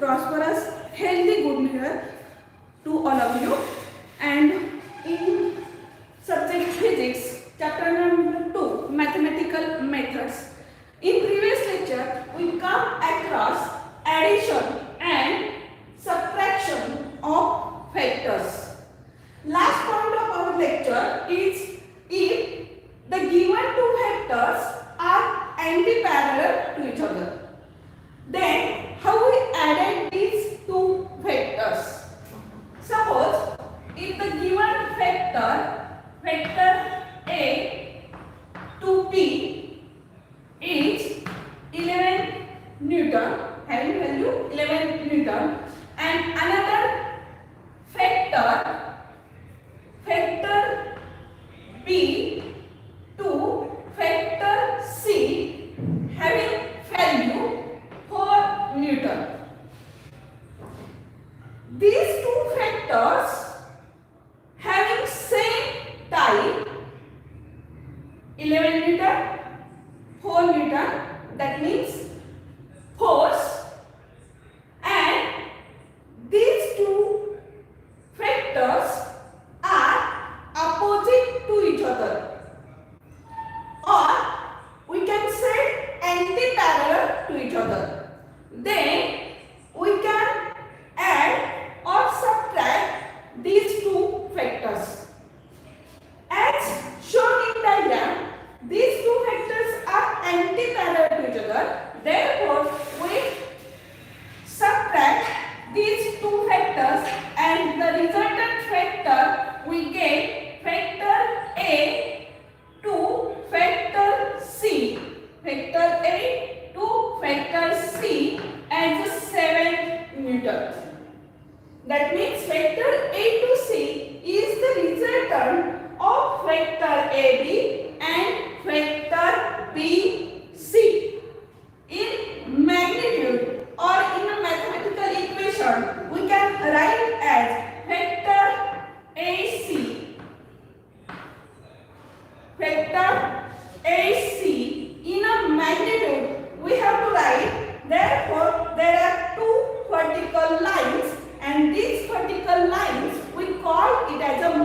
prosperous, healthy good new year to all of you. And in subject physics, chapter number 2, mathematical methods. In previous lecture, we come across addition and subtraction of factors. Last point of our lecture is if the given two factors are anti-parallel to each other, then how we added these two factors. Suppose if the given vector A to P is 11 Newton, having value 11 Newton, and another vector B to vector C having value 4 Newton. These two factors having same type, 11 Newton, 4 Newton, that means force, and these two factors are opposite to each other, or we can say anti-parallel to each other. Then we can add or subtract these two factors. As shown in diagram, these two factors are anti-parallel to each other. Therefore, we subtract these two factors, and the resultant factor we get vector A to vector C. Vector A to vector C as 7 Newton. That means vector A to C is the resultant of vector AB and vector BC. In magnitude or in a mathematical equation, we can write as vector AC. Vector AC in a magnitude we have to write. Therefore, there are two vertical lines, and these vertical lines we call it as a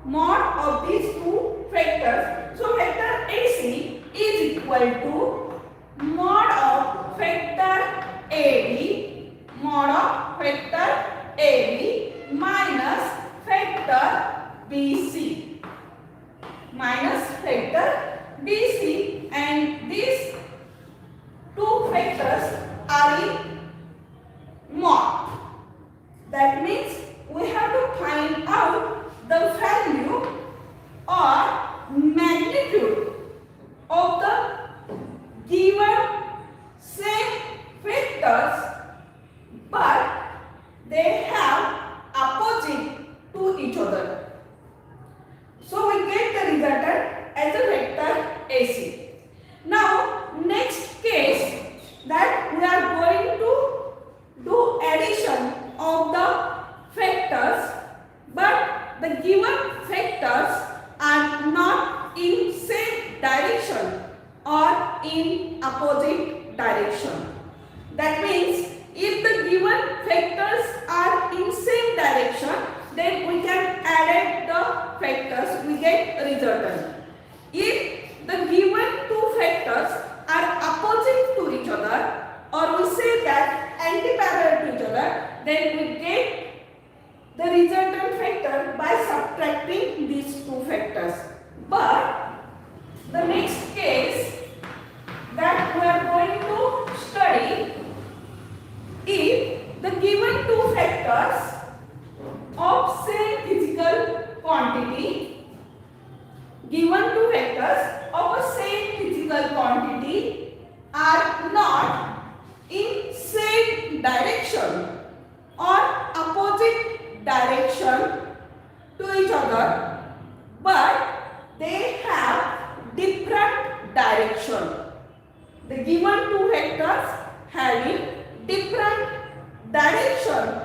mod of these two vectors. So vector AC is equal to mod of vector AB minus vector BC and these two factors are in mod. That means we have to find out the value or magnitude of the given same vectors, but they have opposite to each other. So we get the resultant as a vector AC. Now next case, that we are going to do addition of the factors, but the given factors are not in same direction or in opposite direction. That means if the given factors are in same direction, then we can add the factors, we get resultant. If the given two factors are opposite to each other, or we say that anti-parallel to each other, then we get the resultant factor by subtracting these two factors. But the next case that we are going to study, if the given two factors of same physical quantity, are not in same direction or opposite direction to each other, but they have different direction. The given two vectors having different direction,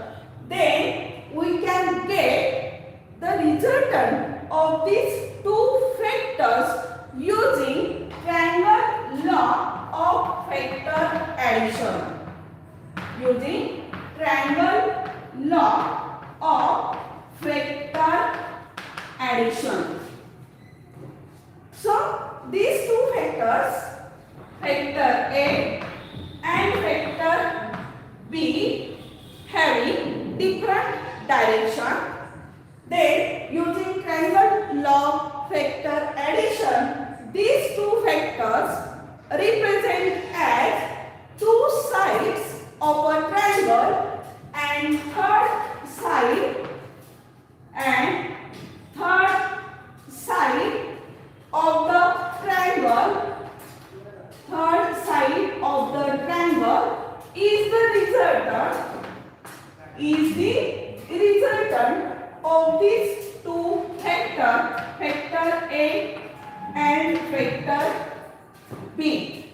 then we can get the resultant of these two factors using triangle law of factor addition. using triangle law of factor addition. So these two factors, factor A and factor B, having different direction, then using triangle law factor addition, these two factors represent as two sides of a triangle and third side of the triangle, third side of the triangle is the resultant of these two factors, factor A and factor B.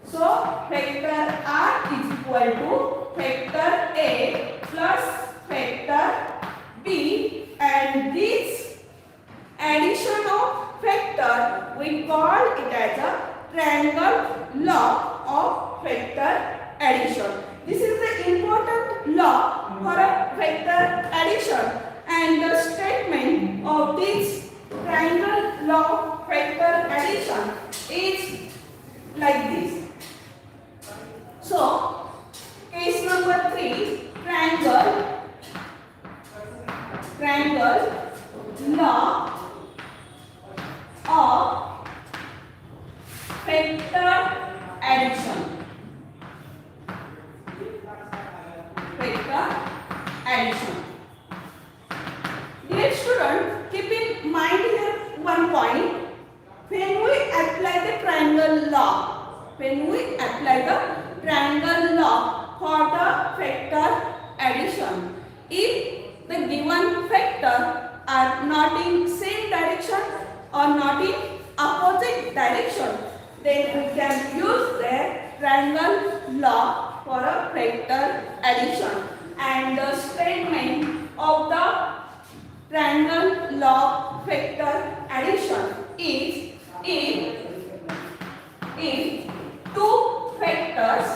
So factor R is equal to factor A plus factor B, and this addition of factor we call it as a triangle law of factor addition. This is the important law for a factor addition, and the statement of this triangle law factor addition is like this. So case number 3, triangle law of factor addition. Dear student, keep in mind here one point. When we apply the triangle law for the factor addition, if the given factor are not in same direction or not in opposite direction, then we can use the triangle law for a factor addition, and the statement of the triangle law factor addition is if two factors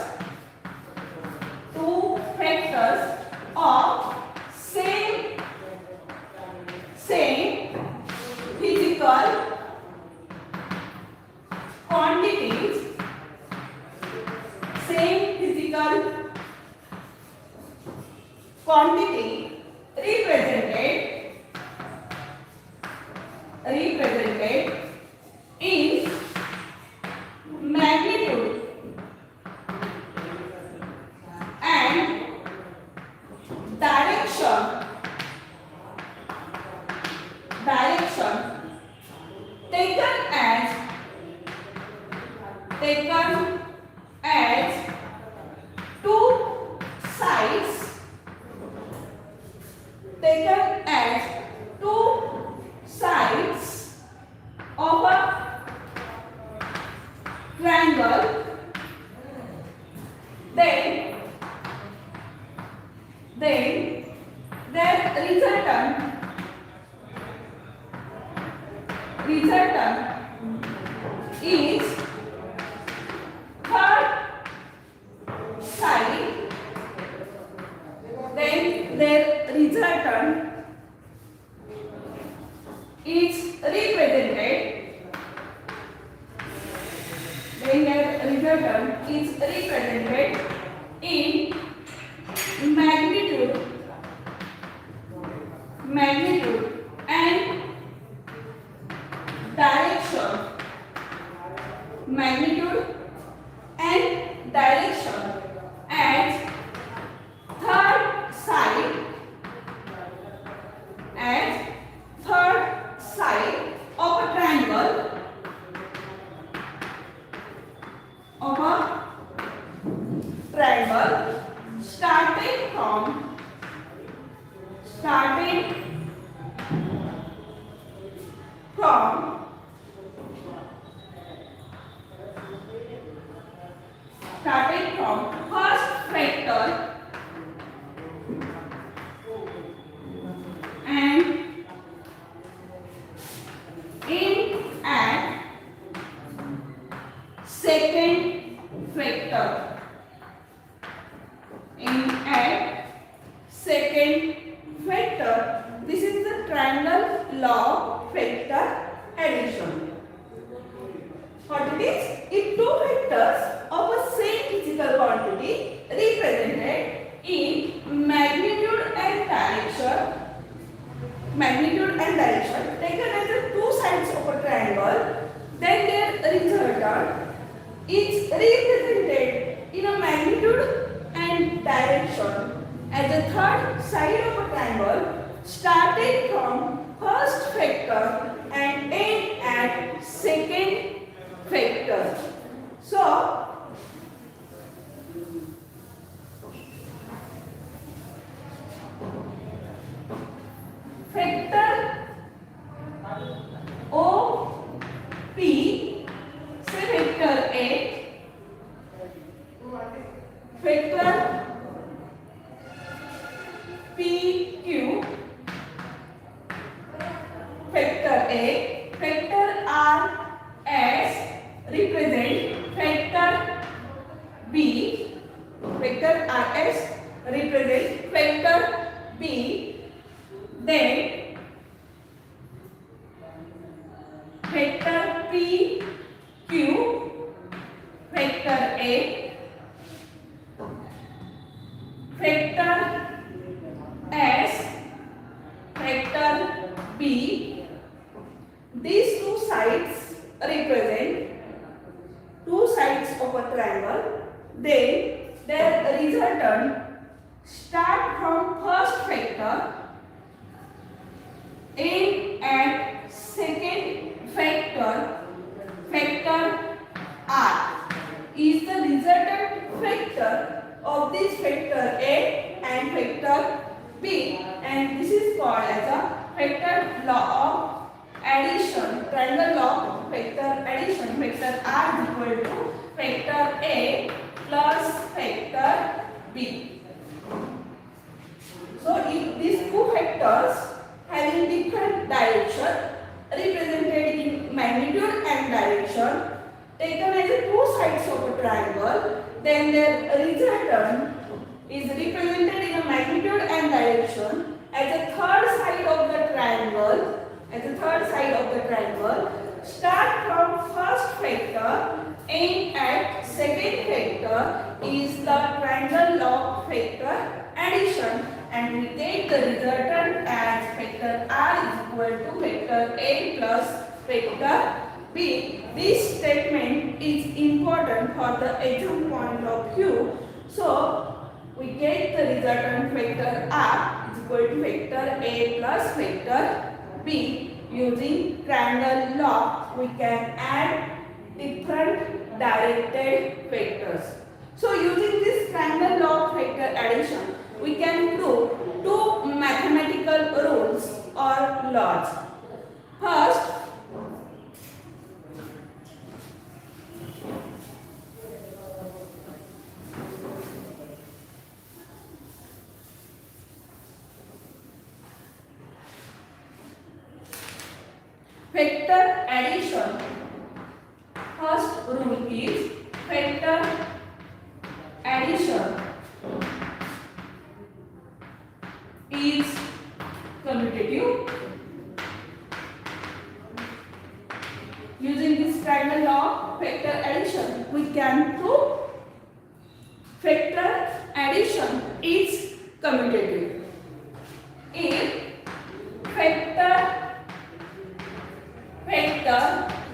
of same physical quantities, represented in magnitude and direction taken as two sides of a triangle, then their resultant is third side, then their resultant is represented in magnitude and direction, as third side of a triangle starting from first factor and end at second factor. In law of factor addition. What it is? If two vectors of a same physical quantity represented in magnitude and direction taken as the two sides of a triangle, then their resultant is represented in a magnitude and direction as the third side of a triangle, starting from first vector and end at second vector. So vector O P, say vector A, vector P Q, vector A, vector R S represent vector B, vector R S represent vector B, then vector P Q, vector A, vector S, vector B. These two sides represent two sides of a triangle. Then their resultant start from first vector, end at second vector, vector R is the resultant vector of this vector A and vector B, and this is called as a vector law of addition, triangle law of vector addition. Vector R is equal to vector A plus vector B. So if these two vectors having different direction represented in magnitude and direction taken as the two sides of a triangle, then their resultant is represented in a magnitude and direction as the third side of the triangle. Start from first vector, end at second vector is the triangle law of vector addition, and we take the resultant as vector R is equal to vector A plus vector B. This statement is important for the exam point of view. So we get the resultant vector R is equal to vector A plus vector B. Using triangle law, we can add different directed vectors. So using this triangle law of vector addition, we can prove two mathematical rules or laws. First, vector addition. First rule is vector addition is commutative. Using this triangle law of vector addition, we can prove vector addition is commutative. If vector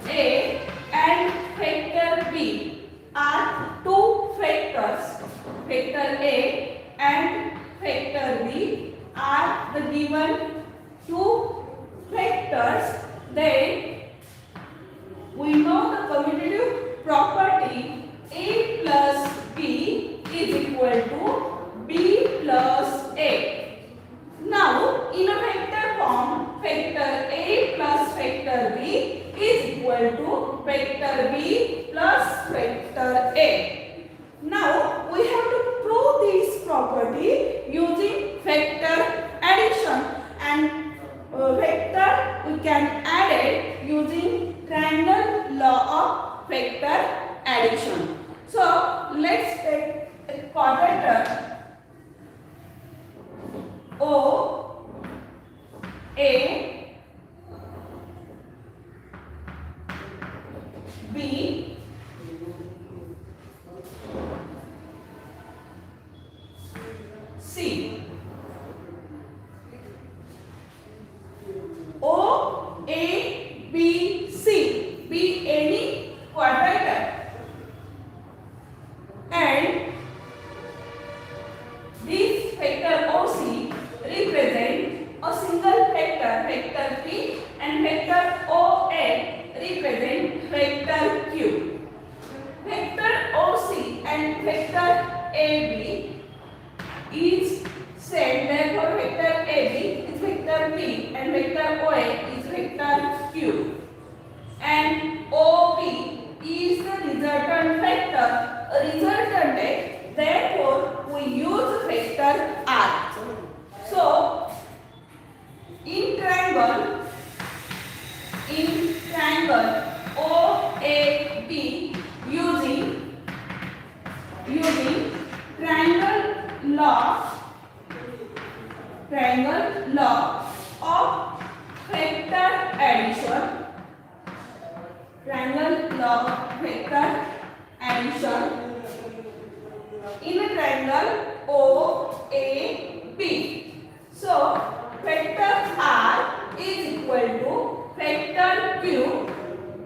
A and vector B are two vectors, vector A and vector B are the given two vectors, then we know the commutative property A plus B is equal to B plus A. Now, in a vector form, vector A plus vector B is equal to vector B plus vector A. Now, we have to prove this property using vector addition, and vector we can add it using triangle law of vector addition. So, let's take a quadrature O A C. O, A, B, C. Be any quadrilateral. And this vector OC represent a single vector, vector P, and vector OA represent vector Q. Vector OC and vector AB is same, therefore vector AB is vector P and vector OA is vector Q. And OP is the resultant vector, a resultant, therefore we use vector R. So in triangle OAB using triangle law of vector addition, in a triangle OAB. So vector R is equal to vector Q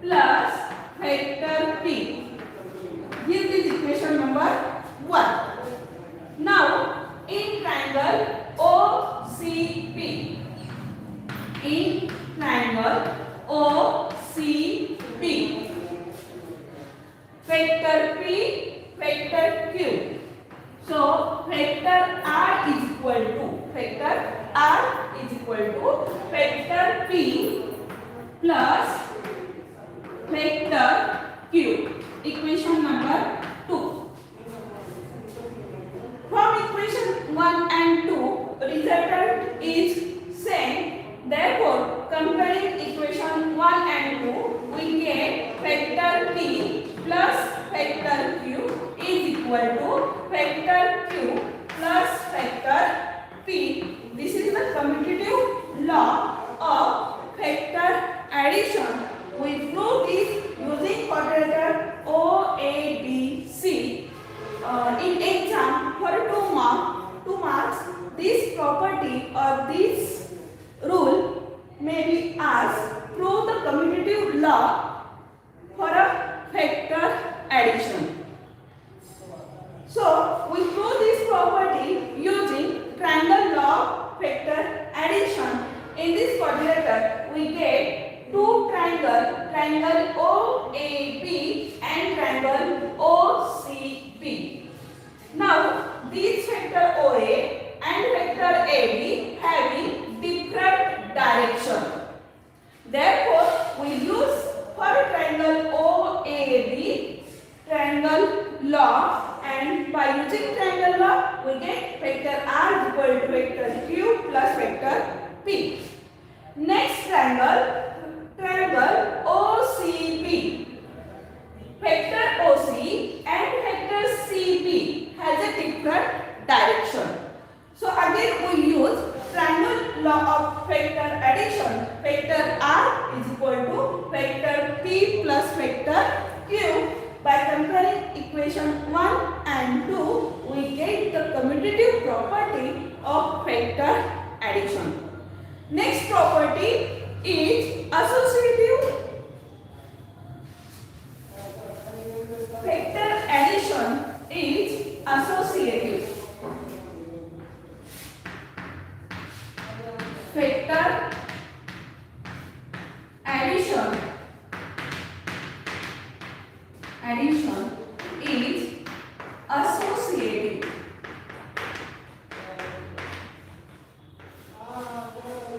plus vector P. This is equation number 1. Now in triangle OCB, vector P, vector Q. So vector R is equal to vector P plus vector Q. Equation number 2. From equation 1 and 2, resultant is same. Therefore, comparing equation 1 and 2, we get vector P plus vector Q is equal to vector Q plus vector P. This is the commutative law of vector addition. We prove this using quadrilateral OABC. In exam for 2 marks, this property or this rule may be asked, prove the commutative law for a vector addition. So we prove this property using triangle law of vector addition. In this quadrilateral we get two triangle OAB and triangle OCB. Now this vector OA and vector AB having different direction. Therefore we use for triangle OAB triangle law, and by using triangle law we get vector R equal to vector Q plus vector P. Next triangle OCB. Vector OC and vector CB has a different direction. So again we use triangle law of vector addition. Vector R is equal to vector P plus vector Q. By comparing equation 1 and 2, we get the commutative property of vector addition. Next property is associative. Vector addition is associative. Vector addition is associative.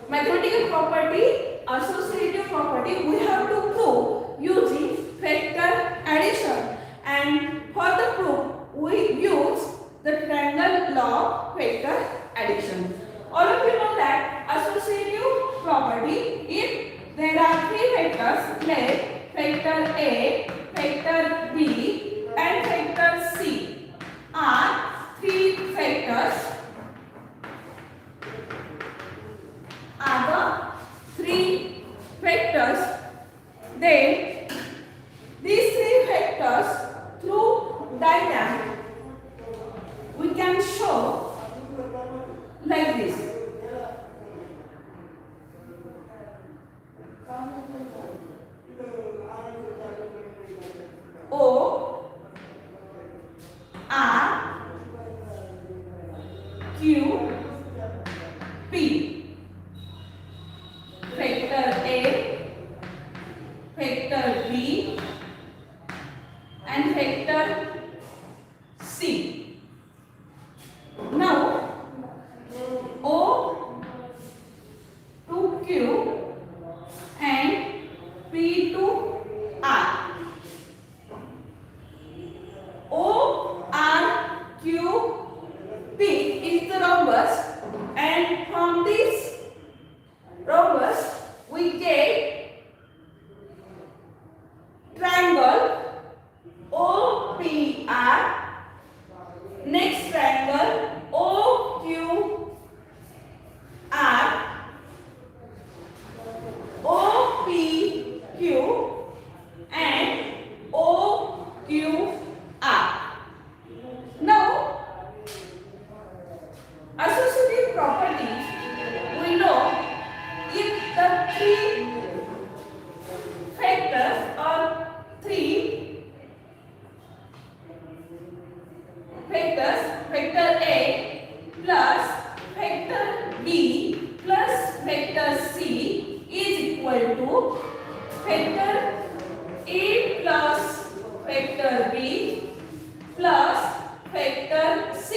Mathematical property, associative property, we have to prove using vector addition, and for the proof we use the triangle law of vector addition. All of you know that associative property, if there are three vectors like vector A, vector B and vector C are three vectors, then these three vectors through diagram we can show Q, P. Vector A, vector B, and vector C. Now, O to Q and P to R. O, R, Q, P is the rhombus, and from this rhombus we get triangle OPR. Next triangle OQR, OPQ, and OQR. Now, associative properties, we know if the three factors or three factors, vector A plus vector B plus vector C is equal to vector A plus vector B plus vector C.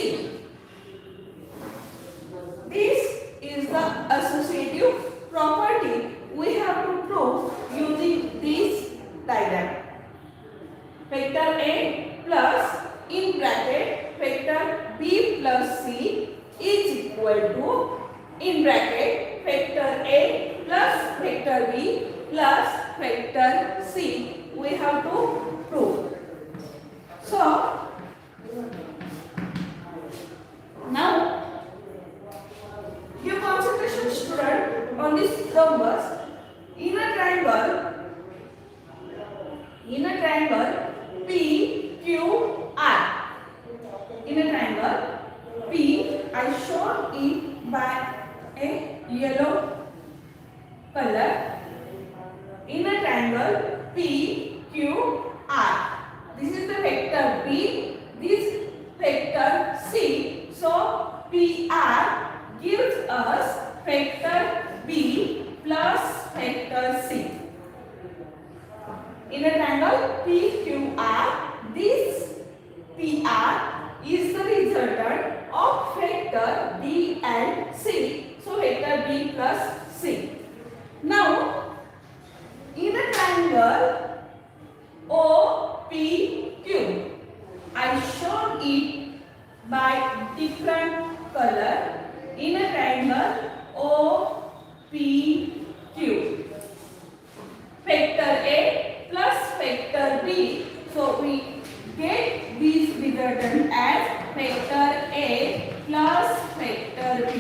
This is the associative property we have to prove using this diagram. Vector A plus in bracket vector B plus C is equal to in bracket vector A plus vector B plus vector C. We have to prove. So, now give concentration student on this rhombus. In a triangle PQR. In a triangle P, I show it by a yellow color. In a triangle PQR, this is the vector B, this vector C. So PR gives us vector B plus vector C. In a triangle PQR, this PR is the resultant of vector B and C. So vector B plus C. Now, in a triangle OPQ, I shown it by different color. In a triangle OPQ, vector A plus vector B. So we get this resultant as vector A plus vector B.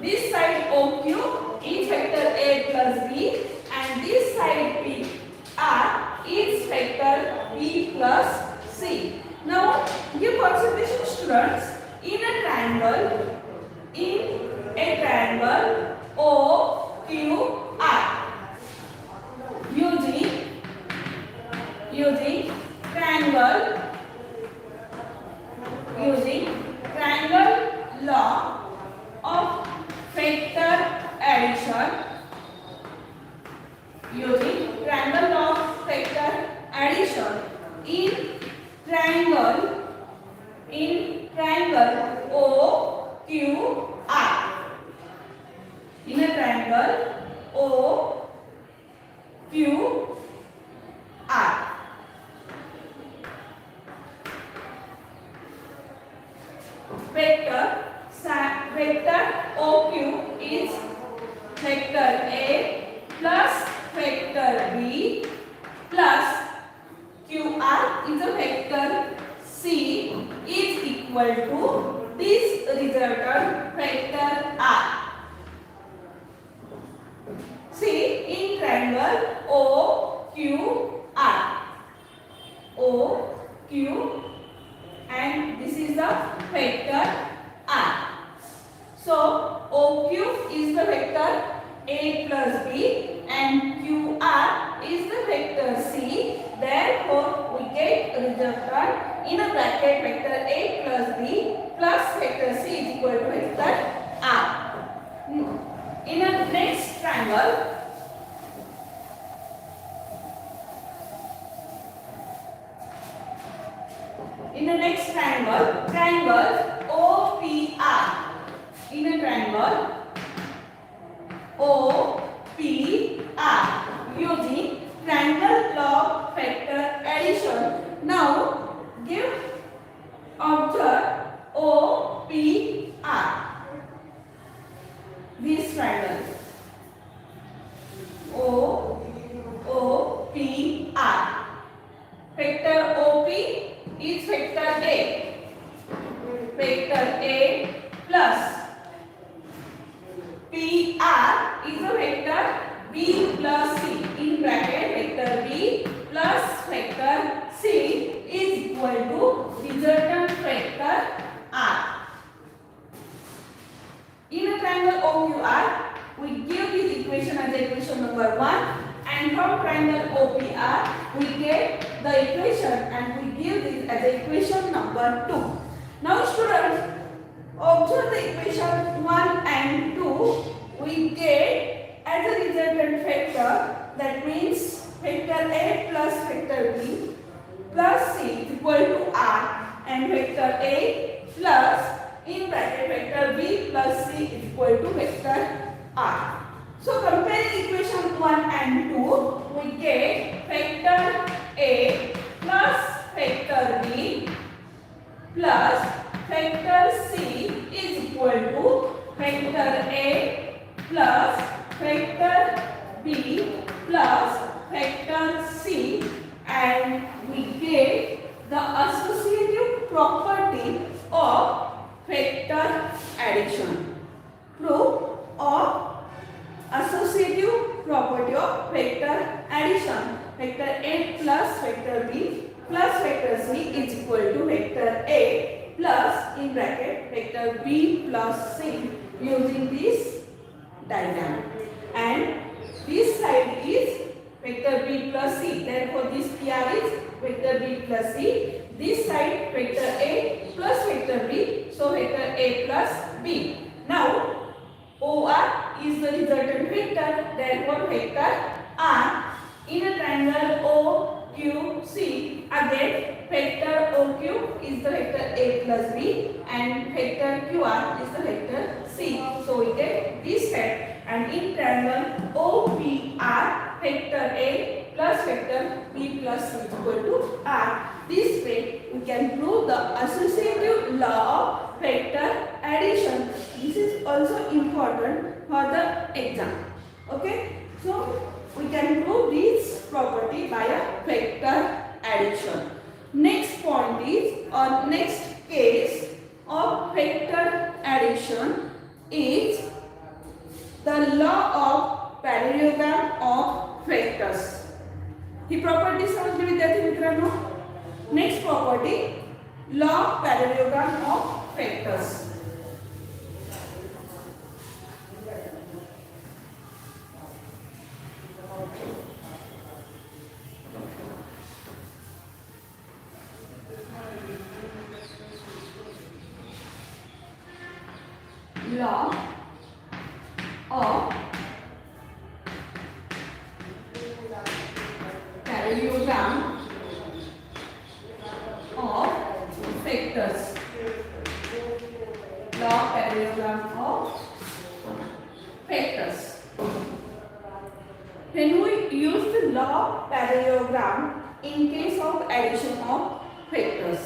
This side OQ is vector A plus B, and this side PR is vector B plus C. Now, give concentration students. In a triangle OQR, using triangle law of factor addition. Using triangle law of factor addition in triangle OQR. In a triangle OQR, vector OQ is vector A plus vector B plus QR is a vector C is equal to this resultant vector R. See, in triangle OQR, OQ, and this is the vector R. So OQ is the vector A plus B and QR is the vector C. Therefore, we get resultant in a bracket vector A plus B plus vector C is equal to vector R. In a next triangle, triangle OPR. In a triangle OPR, using triangle log factor addition. Now observe OPR. This triangle OPR. Factor OP is vector A. Vector A plus PR is a vector B plus C. In bracket vector B plus vector C is equal to resultant vector R. In a triangle OQR, we give this equation as equation number 1, and from triangle OPR we get the equation and we give this as equation number 2. Now students, observe the equation 1 and 2. We get as a resultant vector, that means vector A plus vector B plus C is equal to R, and vector A plus in bracket vector B plus C is equal to vector R. So comparing equation 1 and 2, we get vector A plus vector B plus vector C is equal to vector A plus vector B plus vector C, and we get the associative property of vector addition. Proof of associative property of vector addition. Vector A plus vector B plus vector C is equal to vector A plus in bracket vector B plus C, using this diagram. And this side is vector B plus C. Therefore, this PR is vector B plus C. This side vector A plus vector B. So vector A plus B. Now OR is the resultant vector. Therefore, vector R. In a triangle OQC, again vector OQ is the vector A plus B and vector QR is the vector C. So we get this set. And in triangle OPR, vector A plus vector B plus C is equal to R. This way we can prove the associative law of vector addition. This is also important for the exam. Okay, so we can prove this property by a vector addition. Next point is, or next case of vector addition is the law of parallelogram of factors. ही property समजली विद्यार्थी मित्रांनो. Next property, law of parallelogram of factors. law of parallelogram of factors. Law of parallelogram of factors. When we use the law of parallelogram in case of addition of factors.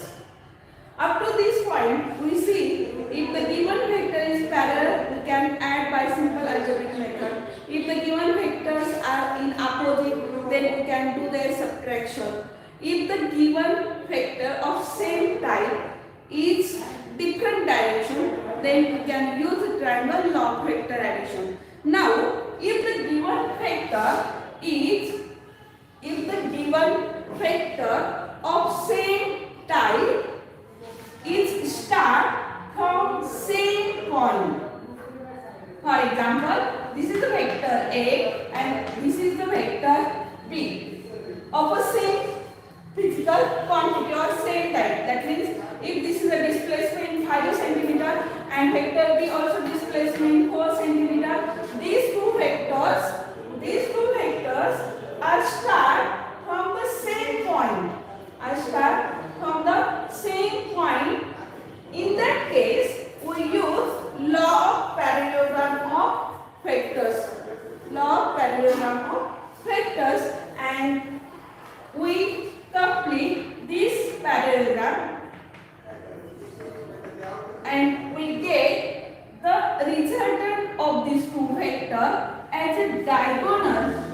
Up to this point, we see if the given vector is parallel, we can add by simple algebraic method. If the given vectors are in opposite, then we can do their subtraction. If the given vector of same type is different direction, then we can use the triangle log vector addition. Now, if the given vector of same type is start from same point. For example, this is the vector A and this is the vector B of a same physical physical quantity or same type. That means if this is a displacement 5 centimeter and vector B also displacement 4 centimeter, these two vectors are start from the same point. In that case, we use law of parallelogram of factors. And we complete this parallelogram and we get the resultant of these two vectors as a diagonal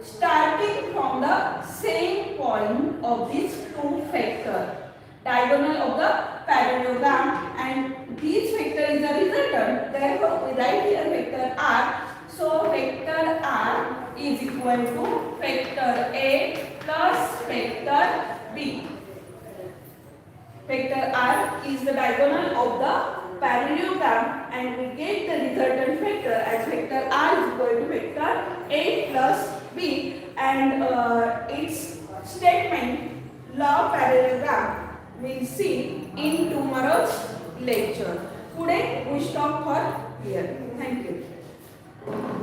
starting from the same point of these two vectors. Diagonal of the parallelogram, and this vector is a resultant. Therefore, we write here vector R. So vector R is equal to vector A plus vector B. Vector R is the diagonal of the parallelogram, and we get the resultant vector as vector R is equal to vector A plus B, and its statement law of parallelogram we'll see in tomorrow's lecture. Today we stop for here. Thank you.